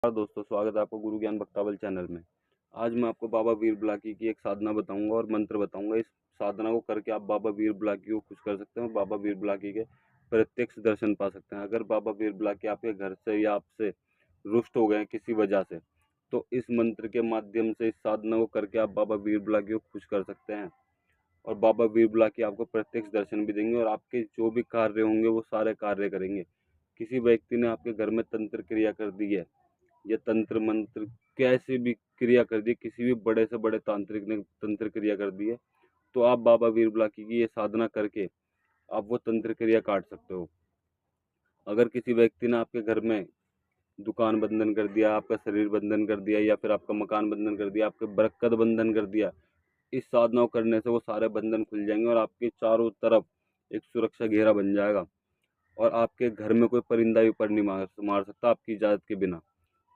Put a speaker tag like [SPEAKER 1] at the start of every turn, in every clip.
[SPEAKER 1] नमस्कार दोस्तों, स्वागत है आपका गुरु ज्ञान बख्तावल चैनल में। आज मैं आपको बाबा वीर बुलाकी की एक साधना बताऊंगा और मंत्र बताऊंगा। इस साधना को करके आप बाबा वीर बुलाकी को खुश कर सकते हैं और बाबा वीर बुलाकी के प्रत्यक्ष दर्शन पा सकते हैं। अगर बाबा वीर बुलाकी आपके घर से या आपसे रुष्ट हो गए हैं किसी वजह से, तो इस मंत्र के माध्यम से इस साधना को करके आप बाबा वीर बुलाकी को खुश कर सकते हैं और बाबा वीर बुलाकी आपको प्रत्यक्ष दर्शन भी देंगे और आपके जो भी कार्य होंगे वो सारे कार्य करेंगे। किसी व्यक्ति ने आपके घर में तंत्र क्रिया कर दी है या तंत्र मंत्र कैसे भी क्रिया कर दी, किसी भी बड़े से बड़े तांत्रिक ने तंत्र क्रिया कर दी है, तो आप बाबा वीर बुलाकी की ये साधना करके आप वो तंत्र क्रिया काट सकते हो। अगर किसी व्यक्ति ने आपके घर में दुकान बंधन कर दिया, आपका शरीर बंधन कर दिया या फिर आपका मकान बंधन कर दिया, आपके बरकत बंधन कर दिया, इस साधना को करने से वो सारे बंधन खुल जाएंगे और आपके चारों तरफ एक सुरक्षा घेरा बन जाएगा और आपके घर में कोई परिंदा भी पर नहीं मार सकता आपकी इजाजत के बिना।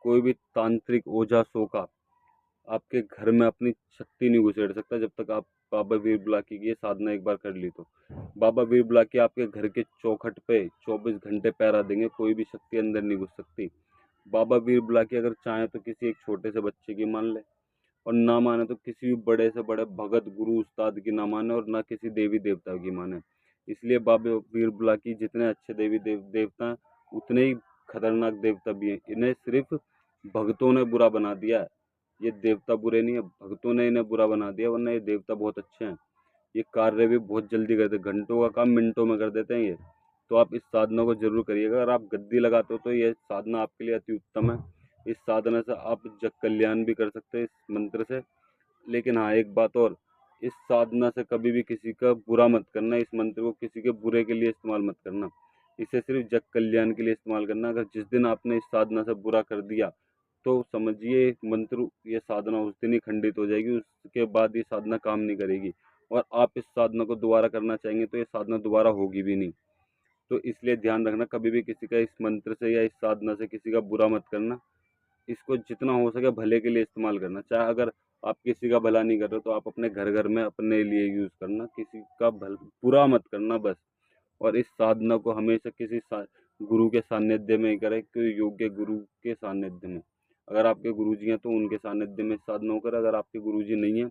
[SPEAKER 1] कोई भी तांत्रिक ओझा सोका आपके घर में अपनी शक्ति नहीं घुसेड़ सकता जब तक आप बाबा वीर बुलाकी की ये साधना एक बार कर ली तो। बाबा वीर बुलाकी आपके घर के चौखट पे 24 घंटे पहरा देंगे, कोई भी शक्ति अंदर नहीं घुस सकती। बाबा वीर बुलाकी अगर चाहे तो किसी एक छोटे से बच्चे की मान ले और ना माने तो किसी भी बड़े से बड़े भगत गुरु उस्ताद की ना माने और ना किसी देवी देवता की माने। इसलिए बाबा वीर बुलाकी जितने अच्छे देवी देवता हैं उतने ही खतरनाक देवता भी हैं। इन्हें सिर्फ भक्तों ने बुरा बना दिया है। ये देवता बुरे नहीं है, भक्तों ने इन्हें बुरा बना दिया, वरना ये देवता बहुत अच्छे हैं। ये कार्य भी बहुत जल्दी करते हैं, घंटों का काम मिनटों में कर देते हैं ये। तो आप इस साधना को जरूर करिएगा। अगर आप गद्दी लगाते हो तो ये साधना आपके लिए अति उत्तम है। इस साधना से आप जग कल्याण भी कर सकते हैं इस मंत्र से। लेकिन हाँ, एक बात और, इस साधना से कभी भी किसी का बुरा मत करना। इस मंत्र को किसी के बुरे के लिए इस्तेमाल मत करना, इसे सिर्फ जग कल्याण के लिए इस्तेमाल करना। अगर जिस दिन आपने इस साधना से बुरा कर दिया तो समझिए मंत्र, ये साधना उस दिन ही खंडित हो जाएगी, उसके बाद ये साधना काम नहीं करेगी और आप इस साधना को दोबारा करना चाहेंगे तो ये साधना दोबारा होगी भी नहीं। तो इसलिए ध्यान रखना, कभी भी किसी का इस मंत्र से या इस साधना से किसी का बुरा मत करना। इसको जितना हो सके भले के लिए इस्तेमाल करना। चाहे अगर आप किसी का भला नहीं कर रहे तो आप अपने घर घर में अपने लिए यूज़ करना, किसी का बुरा मत करना बस। और इस साधना को हमेशा किसी गुरु के सानिध्य में ही करें, कोई योग्य गुरु के सानिध्य में। अगर आपके गुरुजी हैं तो उनके सानिध्य में इस साधना को करें। अगर आपके गुरुजी नहीं हैं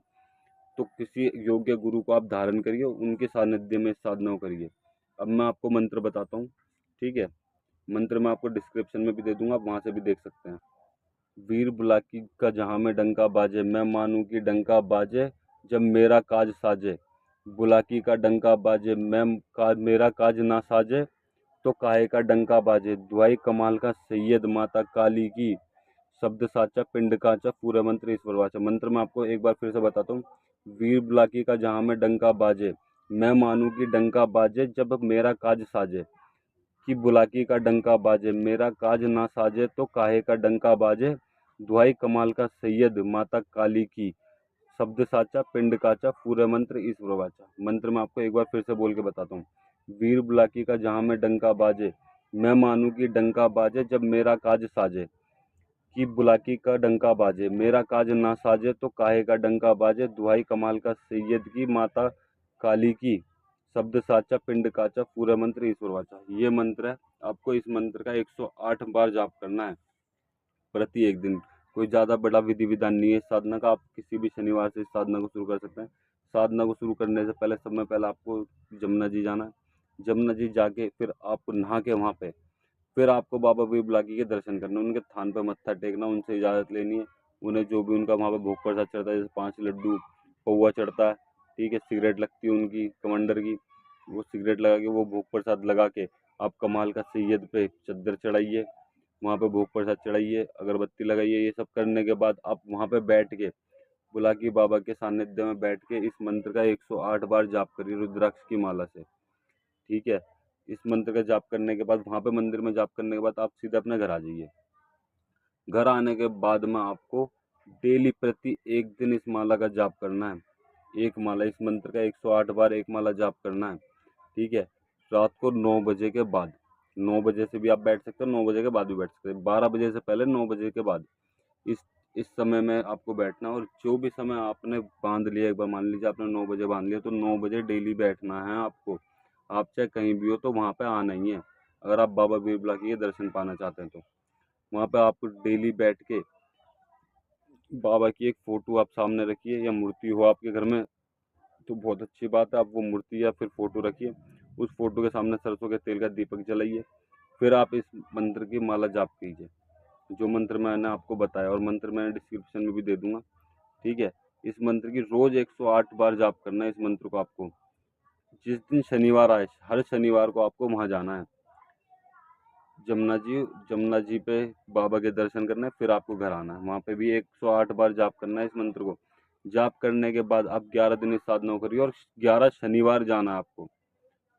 [SPEAKER 1] तो किसी योग्य गुरु को आप धारण करिए, उनके सानिध्य में इस साधना को करिए। अब मैं आपको मंत्र बताता हूँ, ठीक है। मंत्र मैं आपको डिस्क्रिप्शन में भी दे दूंगा, आप वहाँ से भी देख सकते हैं। वीर बुलाकी का जहाँ में डंका बाजे, मैं मानूं कि डंका बाजे जब मेरा काज साजे। बुलाकी का डंका बाजे मेरा काज ना साजे, तो काहे का डंका बाजे। दुआई कमाल का सैयद माता काली की, शब्द साचा पिंड काचा, पूरे मंत्र ईश्वर वाचा। मंत्र मैं आपको एक बार फिर से बताता हूँ। वीर बुलाकी का जहाँ में डंका बाजे, मैं मानूं कि डंका बाजे जब मेरा काज साजे। कि बुलाकी का डंका बाजे मेरा काज ना साजे, तो काहे का डंका बाजे। दुहाई कमाल का सैयद माता काली की, शब्द साचा पिंड काचा, पूरे मंत्र ईश्वर वाचा। मंत्र मैं आपको एक बार फिर से बोल के बताता हूँ। वीर बुलाकी का जहाँ में डंका बाजे, मैं मानूं कि डंका बाजे जब मेरा काज साजे। कि बुलाकी का डंका बाजे मेरा काज ना साजे, तो काहे का डंका बाजे। दुहाई कमाल का सैयद की माता काली की, शब्द साचा पिंड काचा, पूरा मंत्र ईश्वर वाचा। ये मंत्र है। आपको इस मंत्र का 108 बार जाप करना है प्रति एक दिन। कोई ज़्यादा बड़ा विधि विधान नहीं है इस साधना का। आप किसी भी शनिवार से इस साधना को शुरू कर सकते हैं। साधना को शुरू करने से पहले समय पहले आपको जमुना जी जाना है। जमुना जी जाके फिर आपको नहा के वहाँ पे फिर आपको बाबा वीर बुलाकी के दर्शन करने, उनके थान पे मत्था टेकना, उनसे इजाज़त लेनी है। उन्हें जो भी उनका वहाँ पे भोग प्रसाद चढ़ता है, जैसे 5 लड्डू पौवा चढ़ता है, ठीक है, सिगरेट लगती है उनकी कमांडर की, वो सिगरेट लगा के वो भोग प्रसाद लगा के आप कमाल का सैयद पे चद्दर चढ़ाइए, वहाँ पे भोग प्रसाद चढ़ाइए, अगरबत्ती लगाइए। ये सब करने के बाद आप वहाँ पे बैठ के बुलाकी बाबा के सानिध्य में बैठ के इस मंत्र का 108 बार जाप करिए रुद्राक्ष की माला से, ठीक है। इस मंत्र का जाप करने के बाद वहाँ पे मंदिर में जाप करने के बाद आप सीधे अपने घर आ जाइए। घर आने के बाद में आपको डेली प्रति एक दिन इस माला का जाप करना है। एक माला, इस मंत्र का 108 बार एक माला जाप करना है, ठीक है। रात को 9 बजे के बाद, 9 बजे से भी आप बैठ सकते हो, 9 बजे के बाद भी बैठ सकते हैं। 12 बजे से पहले, 9 बजे के बाद, इस इस समय में आपको बैठना। और जो भी समय आपने बांध लिया, एक बार मान लीजिए आपने 9 बजे बांध लिया, तो 9 बजे डेली बैठना है आपको। आप चाहे कहीं भी हो तो वहाँ पे आना ही है, अगर आप बाबा वीर बुलाकी के दर्शन पाना चाहते हैं तो। वहाँ पे आप डेली बैठ के बाबा की एक फ़ोटो आप सामने रखिए, या मूर्ति हो आपके घर में तो बहुत अच्छी बात है। आप वो मूर्ति या फिर फ़ोटो रखिए, उस फ़ोटो के सामने सरसों के तेल का दीपक जलाइए। फिर आप इस मंत्र की माला जाप कीजिए, जो मंत्र मैंने आपको बताया, और मंत्र मैंने डिस्क्रिप्शन में भी दे दूंगा, ठीक है। इस मंत्र की रोज़ 108 बार जाप करना है। इस मंत्र को आपको जिस दिन शनिवार आए, हर शनिवार को आपको वहाँ जाना है, जमुना जी पे बाबा के दर्शन करना है, फिर आपको घर आना है। वहाँ पे भी 108 बार जाप करना है इस मंत्र को। जाप करने के बाद आप 11 दिन इस साधना को करिए, और 11 शनिवार जाना है आपको।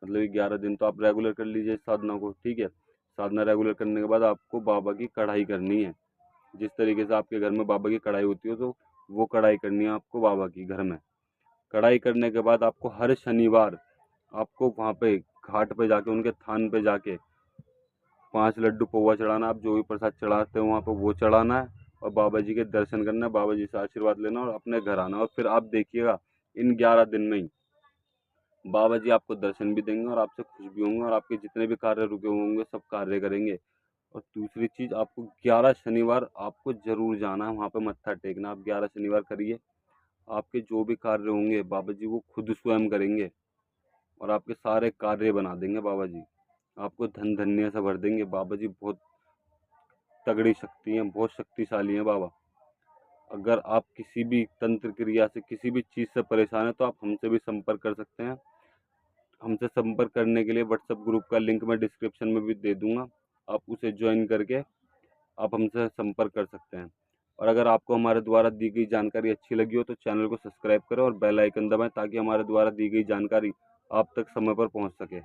[SPEAKER 1] मतलब ये 11 दिन तो आप रेगुलर कर लीजिए इस साधना को, ठीक है। साधना रेगुलर करने के बाद आपको बाबा की कढ़ाई करनी है। जिस तरीके से आपके घर में बाबा की कढ़ाई होती है, तो वो कढ़ाई करनी है आपको बाबा की घर में। कढ़ाई करने के बाद आपको हर शनिवार आपको वहाँ पे घाट पे जाके, उनके थान पे जाके 5 लड्डू पौवा चढ़ाना। आप जो भी प्रसाद चढ़ाते हो वहाँ पे वो चढ़ाना है, और बाबा जी के दर्शन करना है, बाबा जी से आशीर्वाद लेना और अपने घर आना। और फिर आप देखिएगा इन 11 दिन में ही बाबा जी आपको दर्शन भी देंगे, और आपसे खुश भी होंगे, और आपके जितने भी कार्य रुके हुए होंगे सब कार्य करेंगे। और दूसरी चीज़, आपको 11 शनिवार आपको ज़रूर जाना है वहाँ पे मत्था टेकना। आप 11 शनिवार करिए, आपके जो भी कार्य होंगे बाबा जी वो खुद स्वयं करेंगे, और आपके सारे कार्य बना देंगे बाबा जी। आपको धन धन्य से भर देंगे। बाबा जी बहुत तगड़ी शक्ति हैं, बहुत शक्तिशाली हैं बाबा। अगर आप किसी भी तंत्र क्रिया से, किसी भी चीज़ से परेशान हैं, तो आप हमसे भी संपर्क कर सकते हैं। हमसे संपर्क करने के लिए व्हाट्सएप ग्रुप का लिंक मैं डिस्क्रिप्शन में भी दे दूंगा, आप उसे ज्वाइन करके आप हमसे संपर्क कर सकते हैं। और अगर आपको हमारे द्वारा दी गई जानकारी अच्छी लगी हो तो चैनल को सब्सक्राइब करें और बेल आइकन दबाएं, ताकि हमारे द्वारा दी गई जानकारी आप तक समय पर पहुंच सके।